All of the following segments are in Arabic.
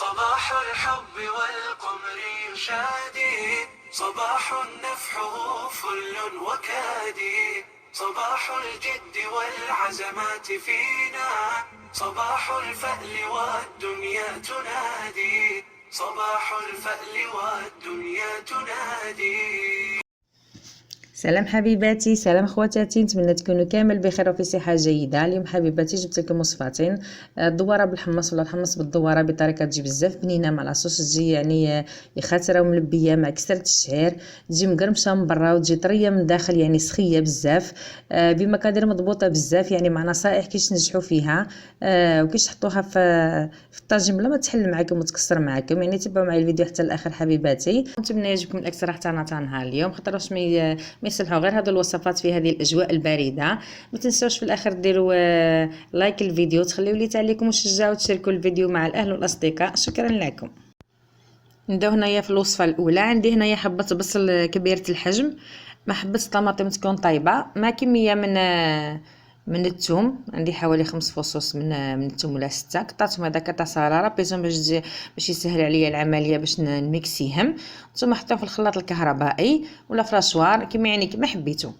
صباح الحب والقمر يشادي، صباح نفحه فل وكادي، صباح الجد والعزمات فينا، صباح الفأل والدنيا تنادي، صباح الفأل والدنيا تنادي. سلام حبيباتي، سلام خواتاتي، نتمنى تكونوا كامل بخير وفي صحه جيده. اليوم حبيباتي جبت لكم وصفتين، الدواره بالحمص ولا الحمص بالدواره بطريقه تجي بزاف بنينه مع لاصوص، تجي يعني خاتره وملبيه مع كسره الشعير، تجي مقرمشه من برا وتجي طريه من الداخل، يعني سخيه بزاف بمقادير مضبوطه بزاف، يعني مع نصائح كيش تنجحوا فيها وكيش تحطوها في الطاجين بلا ما تحل معكم وتكسر معكم. يعني تبعوا معي الفيديو حتى الاخر حبيباتي، نتمنى يعجبكم الاكثر حتى نهار اليوم، خاطر واش ما يصلحوا غير هذو الوصفات في هذه الاجواء البارده. ما تنسوش في الاخر ديروا لايك الفيديو، تخليوا لي تعليقكم وتشجعوا وتشاركوا الفيديو مع الاهل والاصدقاء. شكرا لكم. نبداو هنايا في الوصفه الاولى. عندي هنايا حبه بصل كبيره الحجم، مع حبه طماطم تكون طيبه، مع كميه من الثوم. عندي حوالي 5 فصوص من الثوم ولا 6، قطعتهم هذاك تاع صراره بيتهم باش يسهل عليا العمليه باش نميكسيهم. ثم حطيهم في الخلاط الكهربائي ولا فراشوار كما حبيتو،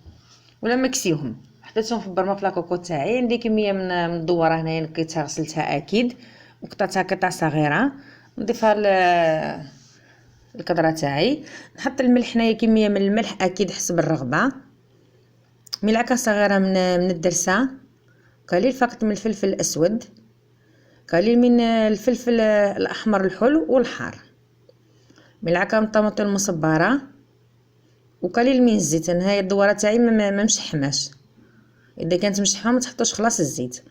ولا مكسيوهم. حطيتهم في البرمه في لاكوكو تاعي. عندي كميه من الدوره هنايا نقيتها غسلتها اكيد وقطعتها قطع صغيره، نضيفها الكدره تاعي. نحط الملح هنايا كميه من الملح اكيد حسب الرغبه، ملعقه صغيره من الدرسه، قليل فقط من الفلفل الاسود، قليل من الفلفل الاحمر الحلو والحار، ملعقه من الطماطم المصبره، وقليل من الزيت. انا هاي الدوره تاعي ما مشحماش، اذا كانت مشحمه ما تحطوش خلاص الزيت.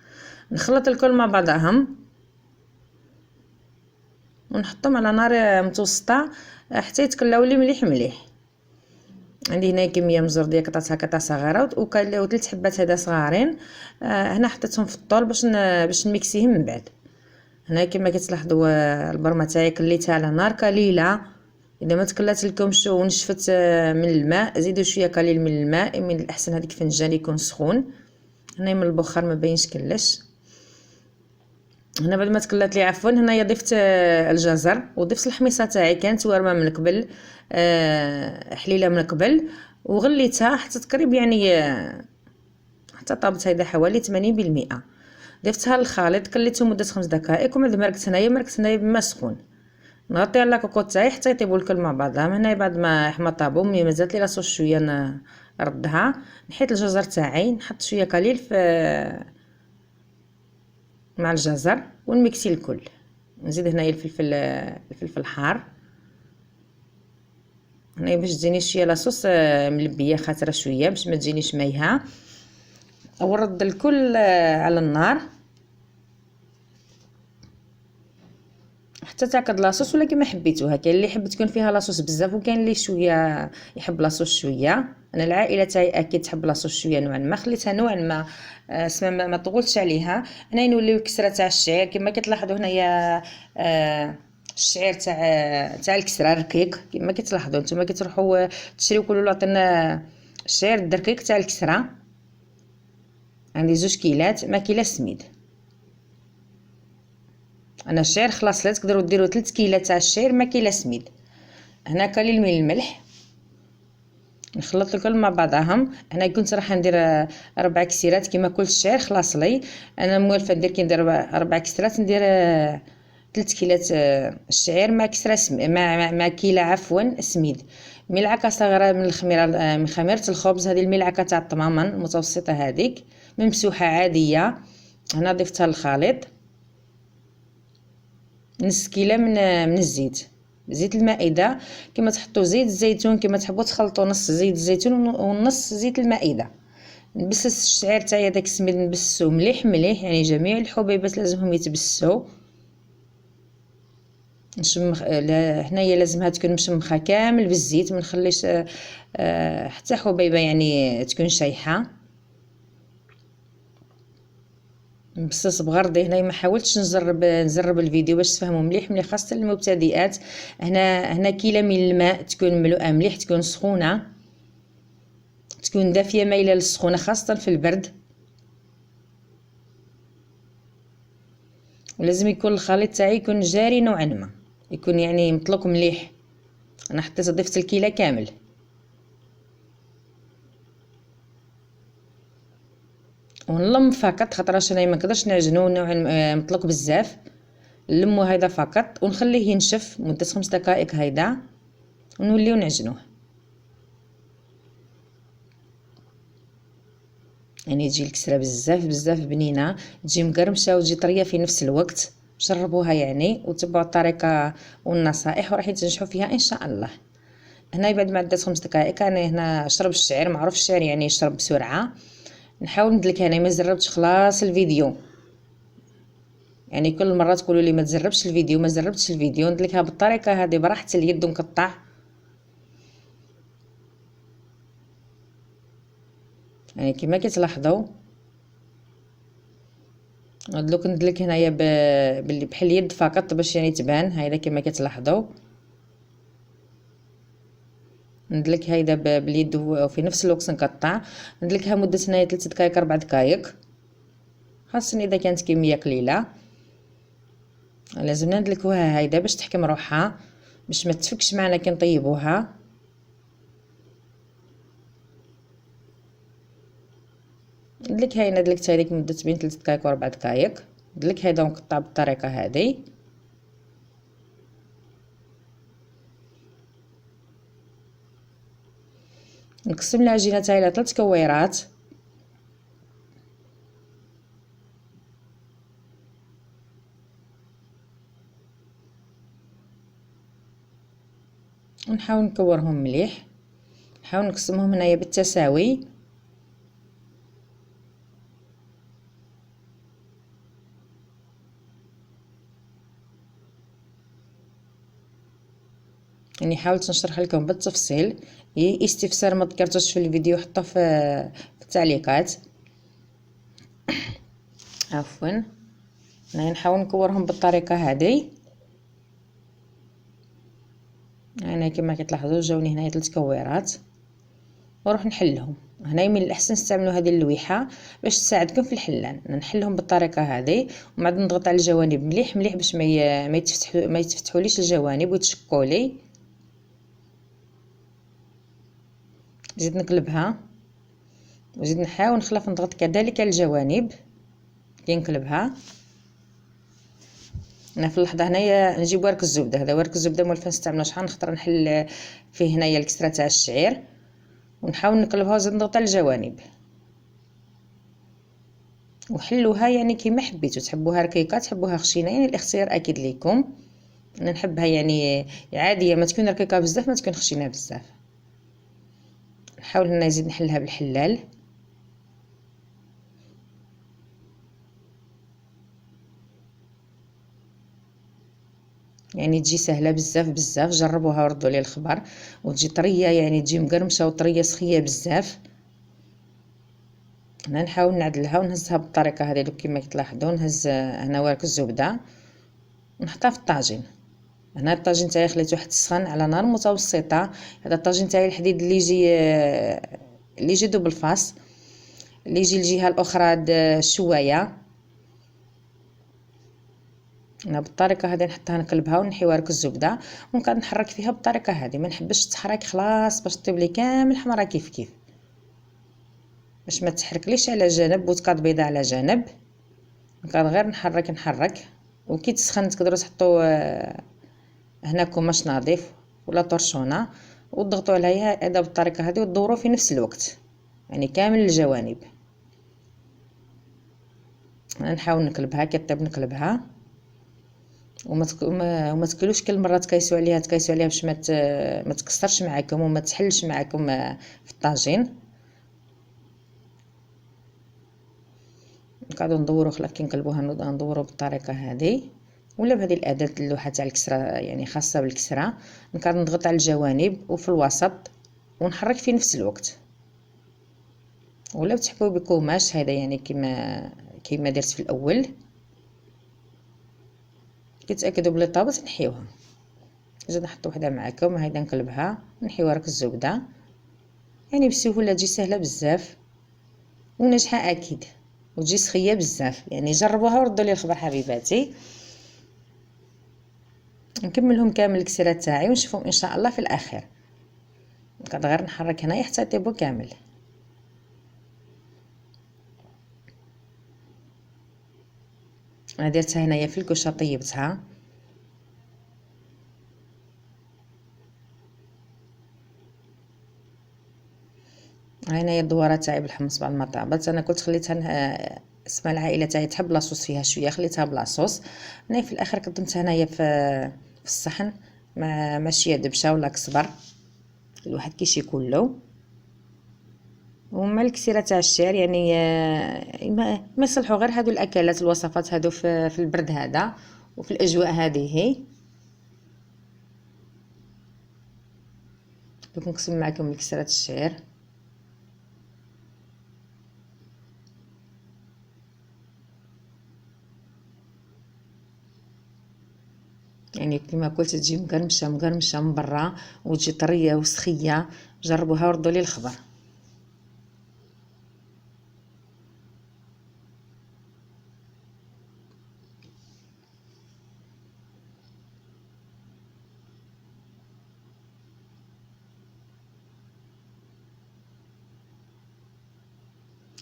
نخلط الكل مع بعضهم ونحطهم على نار متوسطه حتى يتقلاو لي مليح. عندي هنا كميه من الزرديه قطعتها قطع صغيره وثلاث حبات هذا صغارين. هنا حطيتهم في الطول باش نميكسيهم من بعد. هنا كما كتلاحظوا البرمه تاعي كليتها على نار قليله. اذا ما تكلات لكمش ونشفت من الماء زيدوا شويه قليل من الماء، من الاحسن هذيك فنجان يكون سخون. هنا من البخار ما باينش كلش. هنا بعد ما تكلات لي عفوا هنايا ضفت الجزر وضفت الحميصه تاعي كانت وارمه من قبل، حليله من قبل وغليتها حتى تقريب يعني حتى طابت هيدا حوالي 80%. ضفتها للخليط كليته مده 5 دقائق ومن مرقت هنايا بما سخون. نغطي على الكوكو تاعي حتى يطيبوا الكل مع بعضهم. هنا بعد ما طابوا مازالت لي لاصوص شويه نردها. نحيت الجزر تاعي نحط شويه قليل مع الجزر ونميكسي الكل. نزيد هنايا الفلفل الحار هنايا باش تجيني شويه لاصوص ملبيه خاطره شويه باش ما تجينيش مايهه. ورد الكل على النار حتى تاكد لاصوص ولا كما حبيتوها. كاين اللي يحب تكون فيها لاصوص بزاف وكاين اللي شويه يحب لاصوص شويه. انا العائله تاعي اكيد تحب لاصوص شويه نوعا ما، خليتها نوعا ما ما طولتش عليها. هنا نوليو الكسره تاع الشعير كما كتلاحظوا هنايا الشعير تاع الكسره رقيق كما كتلاحظوا نتوما كتروحوا تشريو كلوا عطينا الشعير الدرقيق تاع الكسره. عندي 2 كيلات ما كيلا سميد. انا الشعير خلاص لا تقدروا ديروا 3 كيلات تاع الشعير ما كيلا سميد. هنا قليل من الملح. نخلط الكل مع بعضهم. هنا كنت راح ندير 4 كسيرات كما كل الشعير خلاص لي. انا موالفه ندير كي ندير 4 كسيرات ندير 3 كيلات الشعير مع كسره مع كيله عفوا سميد. ملعقه صغيره من الخميره من خميره الخبز، هذه الملعقه تاع الطماطم المتوسطه هذيك ممسوحه عاديه. هنا ضفتها للخليط. نص كيله من الزيت، زيت المائده. كما تحطوا زيت الزيتون كما تحبوا تخلطوا نص زيت الزيتون ونص زيت المائده. نبسس الشعير تاعي هذاك السميد نبسسو مليح يعني جميع الحبيبات لازمهم يتبسسوا. هنايا لازمها تكون مشمخه كامل بالزيت، ما نخليش حتى حبيبه يعني تكون شايحه. نبسس بغرضي. هنا ما حاولتش نزرب الفيديو باش تفهموا مليح خاصه المبتدئات. هنا كيله من الماء تكون ملوءه مليح، تكون سخونه، تكون دافيه مايله للسخونه خاصه في البرد. ولازم يكون الخليط تاعي يكون جاري نوعا ما، يكون يعني مطلوق مليح. انا حطيت ضفت الكيله كامل. ونلم فقط خاطرش انا ما نقدرش نعجنو نوعا مطلوق بزاف. نلمو هيدا فقط ونخليه ينشف مده 5 دقائق هيدا، ونوليو نعجنوه. يعني تجي الكسره بزاف بزاف بنينه، تجي مقرمشه وتجي طريه في نفس الوقت. جربوها يعني وتبعوا الطريقه والنصائح وراح تنجحوا فيها ان شاء الله. هنا بعد ما عدات 5 دقائق انا هنا شرب الشعير، معروف الشعير يعني يشرب بسرعه. نحاول ندلك انا ما جربتش خلاص الفيديو، يعني كل مره تقولوا لي ما تجربش الفيديو ما جربتش الفيديو، ندلكها بالطريقه هذه براحه اليد ونقطع. يعني كما كتلاحظوا دوك ندلك هنايا باللي بحال اليد فقط باش يعني تبان. هايدا كما كتلاحظوا ندلك هايدا باليد وفي نفس الوقت نقطع. ندلكها مده هنايا 3 دقائق 4 دقائق، خاصه اذا كانت كميه قليله. لازمنا ندلكوها هايدا باش تحكم روحها، باش ما تفكش معنا كي نطيبوها. ندلك هاينا دلكت هذيك مده بين 3 دقائق و 4 دقائق. ندلك هيدا ونقطع بالطريقه هذه. نقسم العجينه تاعي على 3 كويرات. ونحاول نكورهم مليح، نحاول نقسمهم هنايا بالتساوي. يعني حاولت نشرح لكم بالتفصيل، اي استفسار ما ذكرتوش في الفيديو حطوه في التعليقات. عفوا. هنا نحاول نكورهم بالطريقه هذه. انا كما كتلاحظوا جاوني هنايا 3 كويرات ونروح نحلهم. هنا من الاحسن استعملوا هذه اللويحه باش تساعدكم في الحلان. نحلهم بالطريقه هذه ومن بعد نضغط على الجوانب مليح مليح باش ما يتفتحوليش الجوانب ويتشكوا لي. نزيد نقلبها وزيد نحاول نخلف نضغط كذلك على الجوانب كي نقلبها. انا في اللحظه هنايا نجيب ورق الزبده. هذا ورق الزبده مولف نستعملو شحال نخطر نحل فيه هنايا الكسره تاع الشعير ونحاول نقلبها وزيد نضغط على الجوانب. وحلوها يعني كيما حبيتو، تحبوها رقيقه تحبوها خشينه، يعني الاختيار اكيد ليكم. انا نحبها يعني عاديه، ما تكون رقيقه بزاف ما تكون خشينه بزاف. نحاول هنا نزيد نحلها بالحلال. يعني تجي سهله بزاف بزاف، جربوها وردوا لي الخبر. وتجي طريه يعني تجي مقرمشه وطريه سخيه بزاف. هنا نحاول نعدلها ونهزها بالطريقه هذه كما كتلاحظوا. نهز هنا ورق الزبده ونحطها في الطاجين. هنا الطاجين تاعي خليته حتى سخن على نار متوسطه. هذا الطاجين تاعي الحديد اللي يجي دوبل فاس، اللي يجي الجهه الاخرى شويه. انا بالطريقه هذه نحطها نقلبها ونحي ورق الزبده ونقعد نحرك فيها بالطريقه هذه. ما نحبش تحرك خلاص باش طيب لي كامل حمرا كيف كيف، باش ما تحركليش على جانب وتقاد بيضه على جانب. نقعد غير نحرك وكي تسخن تقدروا تحطوا هنا كماش نظيف ولا طرشونه وتضغطوا عليها هذا بالطريقه هذه وتدوروا في نفس الوقت يعني كامل الجوانب. انا نحاول نقلبها كطيب نقلبها وما تكلوش كل مره تكيسوا عليها باش ما تكسرش معكم وما تحلش معكم في الطاجين. نقعدوا ندوروا خلا كي نقلبوها ندوروا بالطريقه هذه ولا بهذه الاداه اللوحه تاع الكسره يعني خاصه بالكسره. نقعد نضغط على الجوانب وفي الوسط ونحرك في نفس الوقت. ولا بتحبوا بكماش هذا يعني كما درت في الاول. كتاكدوا بلي طابت نحيوها. زيد نحط وحده معكم هيدا نقلبها نحي ورق الزبده. يعني بسهوله تجي سهله بزاف وناجحه اكيد. وتجي سخيه بزاف. يعني جربوها وردوا لي الخبر حبيباتي. نكملهم كامل الكسيرات تاعي ونشوفهم ان شاء الله في الاخير. نقعد غير نحرك هنايا حتى يطيبوا كامل. انا درتها هنايا في الكوشه طيبتها. هنايا الدواره تاعي بالحمص بعد ما طابت. انا كنت خليتها اسمها العائله تاعي تحب لاصوص فيها شويه، خليتها بلاصوص. انا في الاخر قدمتها هنايا في الصحن مع شويه دبشه ولا كزبر، الواحد كيشي كله. وما الكسيره تاع الشعر يعني ما يصلحوا غير هادو الاكلات الوصفات هادو في البرد هذا وفي الاجواء هذه. دوك نقسم معكم الكسيرات الشعر. يعني كما قلت تجي مقرمشه من برا وتجي طريه وسخيه. جربوها وردوا لي الخبر.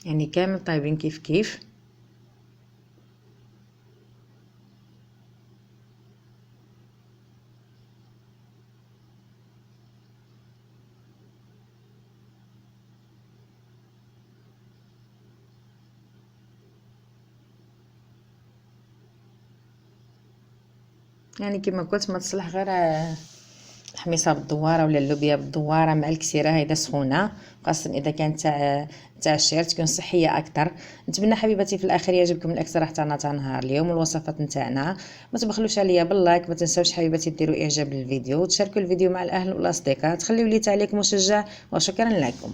يعني كامل طايبين كيف كيف. يعني كما قلت ما تصلح غير الحميصه بالدواره ولا اللوبيا بالدواره مع الكسيره هيدا سخونه، خاصه اذا كانت تاع الشعير تكون صحيه اكثر. نتمنى حبيباتي في الاخير يعجبكم الاقتراح تاعنا تاع نهار اليوم والوصفات نتاعنا. ما تبخلوش عليا باللايك، ما تنساوش حبيباتي ديروا اعجاب للفيديو وتشاركوا الفيديو مع الاهل والاصدقاء، تخليوا لي تعليق مشجع وشكرا لكم.